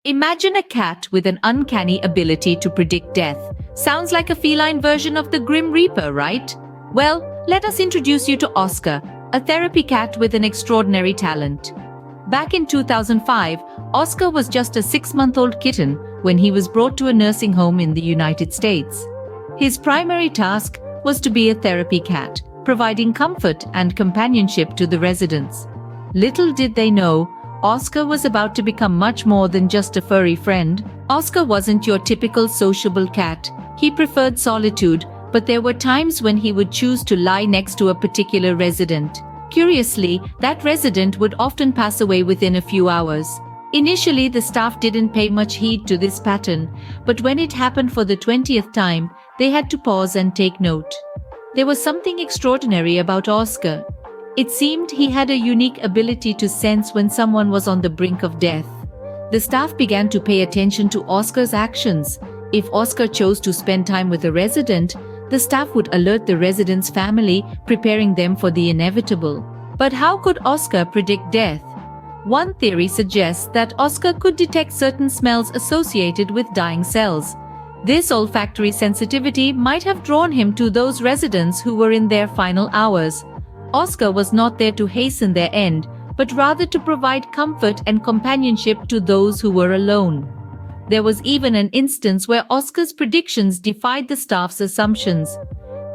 Imagine a cat with an uncanny ability to predict death. Sounds like a feline version of the Grim Reaper, right? Well, let us introduce you to Oscar, a therapy cat with an extraordinary talent. Back in 2005, Oscar was just a 6-month-old kitten when he was brought to a nursing home in the United States. His primary task was to be a therapy cat, providing comfort and companionship to the residents. Little did they know, Oscar was about to become much more than just a furry friend. Oscar wasn't your typical sociable cat. He preferred solitude, but there were times when he would choose to lie next to a particular resident. Curiously, that resident would often pass away within a few hours. Initially, the staff didn't pay much heed to this pattern, but when it happened for the 20th time, they had to pause and take note. There was something extraordinary about Oscar. It seemed he had a unique ability to sense when someone was on the brink of death. The staff began to pay attention to Oscar's actions. If Oscar chose to spend time with a resident, the staff would alert the resident's family, preparing them for the inevitable. But how could Oscar predict death? One theory suggests that Oscar could detect certain smells associated with dying cells. This olfactory sensitivity might have drawn him to those residents who were in their final hours. Oscar was not there to hasten their end, but rather to provide comfort and companionship to those who were alone. There was even an instance where Oscar's predictions defied the staff's assumptions.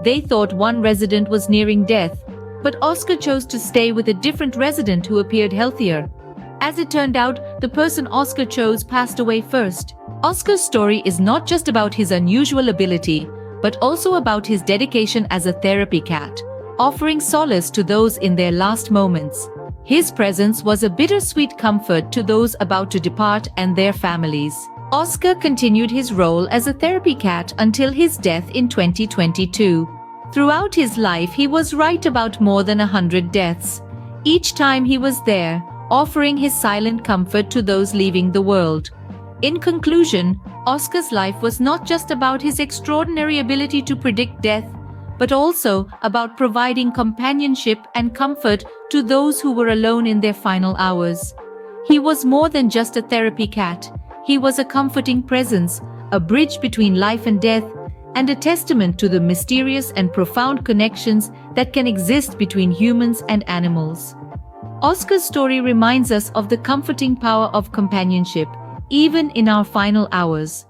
They thought one resident was nearing death, but Oscar chose to stay with a different resident who appeared healthier. As it turned out, the person Oscar chose passed away first. Oscar's story is not just about his unusual ability, but also about his dedication as a therapy cat, offering solace to those in their last moments. His presence was a bittersweet comfort to those about to depart and their families. Oscar continued his role as a therapy cat until his death in 2022. Throughout his life, he was right about more than 100 deaths. Each time he was there, offering his silent comfort to those leaving the world. In conclusion, Oscar's life was not just about his extraordinary ability to predict death, but also about providing companionship and comfort to those who were alone in their final hours. He was more than just a therapy cat. He was a comforting presence, a bridge between life and death, and a testament to the mysterious and profound connections that can exist between humans and animals. Oscar's story reminds us of the comforting power of companionship, even in our final hours.